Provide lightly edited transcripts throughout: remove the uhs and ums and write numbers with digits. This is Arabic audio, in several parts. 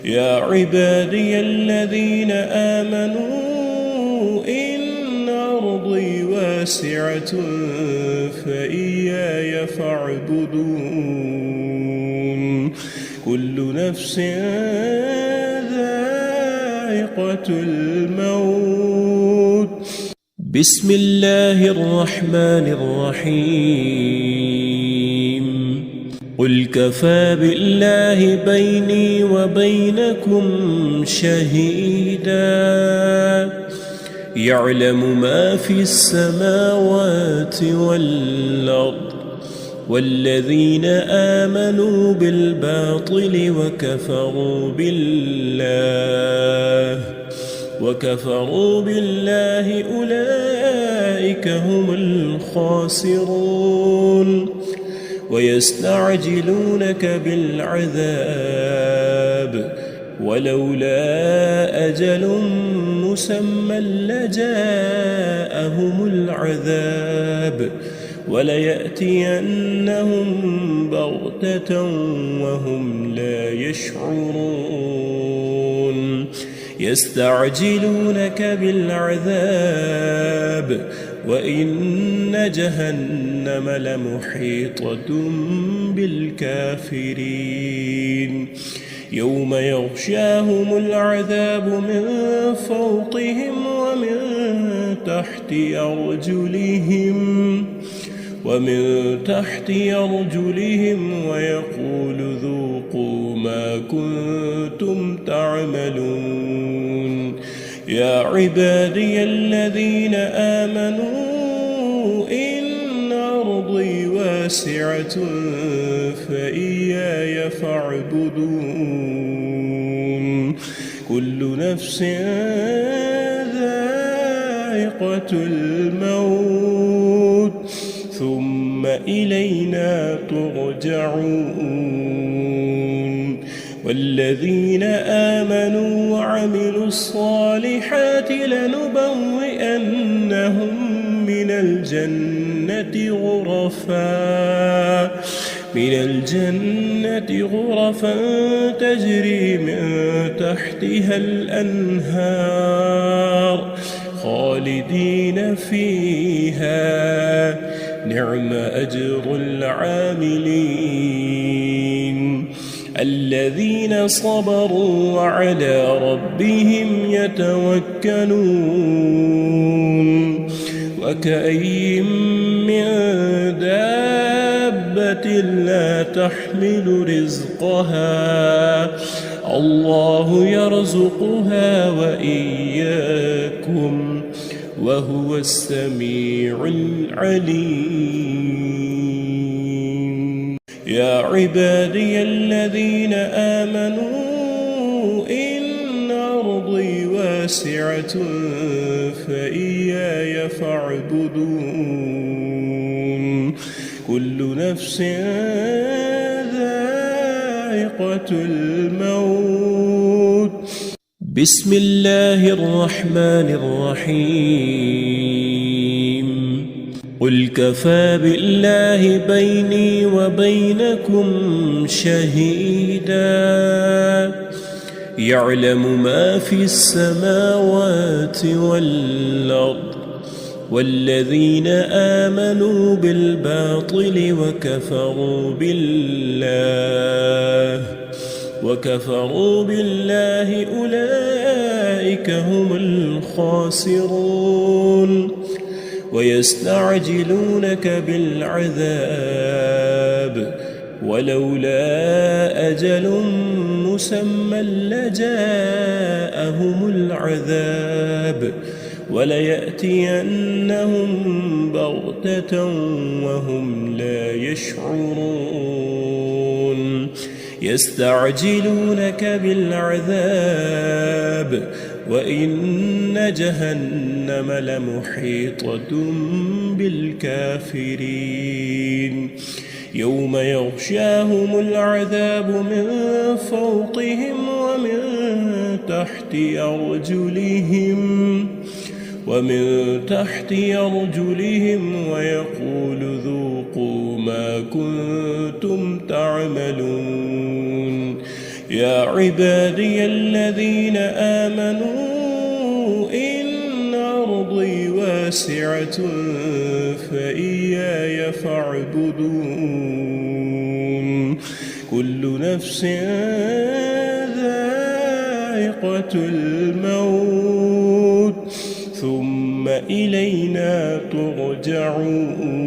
يا عبادي الذين آمنوا إن أرضي واسعة فإياي فاعبدون كل نفس ذائقة الموت بسم الله الرحمن الرحيم قل كفى بالله بيني وبينكم شهيدا يعلم ما في السماوات والأرض والذين آمنوا بالباطل وكفروا بالله أولئك هم الخاسرون ويستعجلونك بالعذاب ولولا أجل مسمى لجاءهم العذاب وليأتينهم بغتة وهم لا يشعرون يستعجلونك بالعذاب وإن جهنم لمحيطة بالكافرين يوم يغشاهم العذاب من فوقهم ومن تحت أرجلهم ويقول ذوقوا ما كنتم تعملون يا عبادي الذين آمنوا إن أرضي واسعة فإياي فاعبدون كل نفس ذائقة الموت ثم إلينا ترجعون والذين آمنوا وعملوا الصالحات لنبوئنهم من الجنة غرفا تجري من تحتها الأنهار خالدين فيها نعم أجر العاملين الذين صبروا وعلى ربهم يتوكلون وكأين من دابة لا تحمل رزقها الله يرزقها وإياكم وهو السميع العليم يا عبادي الذين آمنوا إن أرضي واسعة فإياي فاعبدون كل نفس ذائقة الموت بسم الله الرحمن الرحيم قل كفى بالله بيني وبينكم شهيدا يعلم ما في السماوات والأرض والذين آمنوا بالباطل وكفروا بالله أولئك هم الخاسرون ويستعجلونك بالعذاب ولولا أجل مسمى لجاءهم العذاب وليأتينهم بغتة وهم لا يشعرون يستعجلونك بالعذاب وإن جهنم لمحيطة بالكافرين يوم يغشاهم العذاب من فوقهم ومن تحت أرجلهم ويقول ذوقوا ما كنتم تعملون يا عبادي الذين آمنوا إن أرضي واسعة فإياي فاعبدون كل نفس ذائقة الموت ثم إلينا ترجعون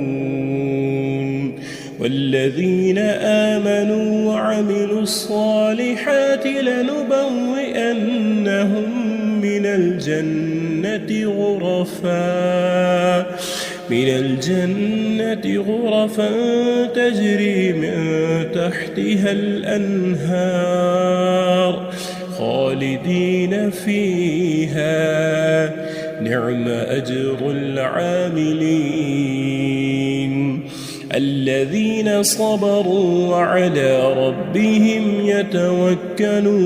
والذين آمنوا وعملوا الصالحات لنبوئنهم من الجنة غرفا تجري من تحتها الأنهار خالدين فيها نعم أجر العاملين الذين صبروا وعلى ربهم يتوكلون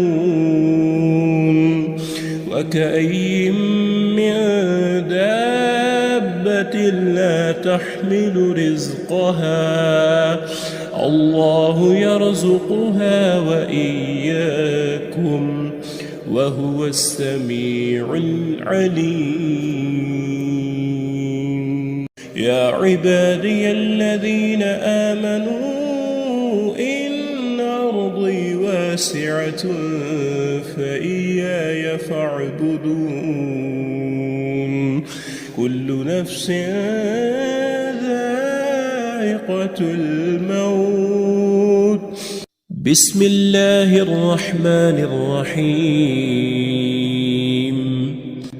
وكأين من دابة لا تحمل رزقها الله يرزقها وإياكم وهو السميع العليم يا عبادي الذين آمنوا إن أرضي واسعة فإياي فاعبدون كل نفس ذائقة الموت بسم الله الرحمن الرحيم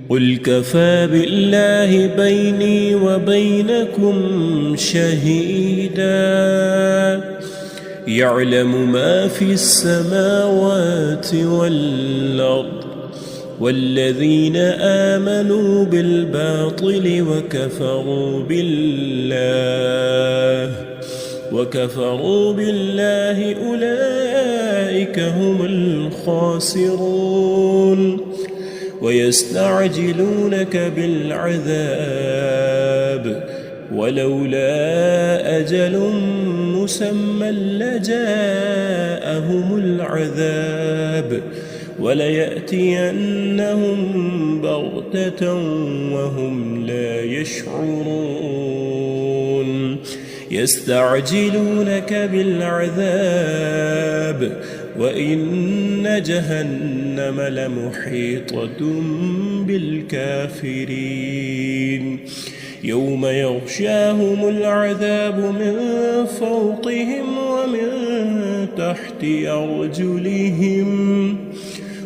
قل كفى بالله بيني وبينكم شهيدا يعلم ما في السماوات والأرض والذين آمنوا بالباطل وكفروا بالله أولئك هم الخاسرون ويستعجلونك بالعذاب ولولا أجل مسمى لجاءهم العذاب وليأتينهم بغتة وهم لا يشعرون يستعجلونك بالعذاب وإن جهنم لمحيطة بالكافرين يوم يغشاهم العذاب من فوقهم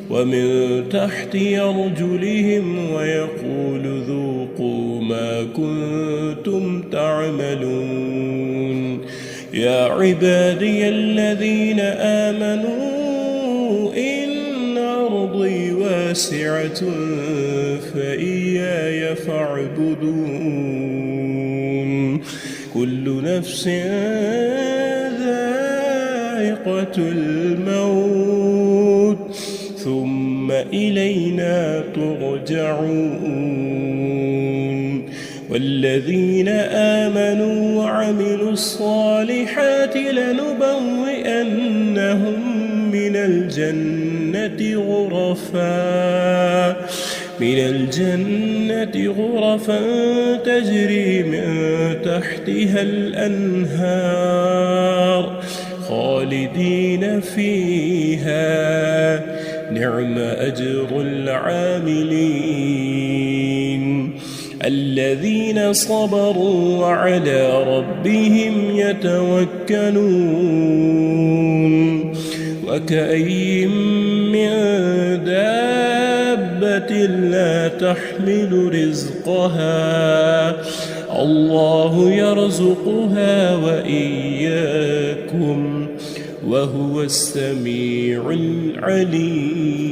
ومن تحت أرجلهم ويقول ذوقوا ما كنتم تعملون يا عبادي الذين آمنوا إن أرضي واسعة فإياي فاعبدون كل نفس ذائقة الموت ثم إلينا ترجعون والذين آمنوا وعملوا الصالحات لنبوئنهم من الجنة غرفا تجري من تحتها الأنهار خالدين فيها نعم أجر العاملين الذين صبروا وعلى ربهم يتوكلون وكأين من دابة لا تحمل رزقها الله يرزقها وإياكم وهو السميع العليم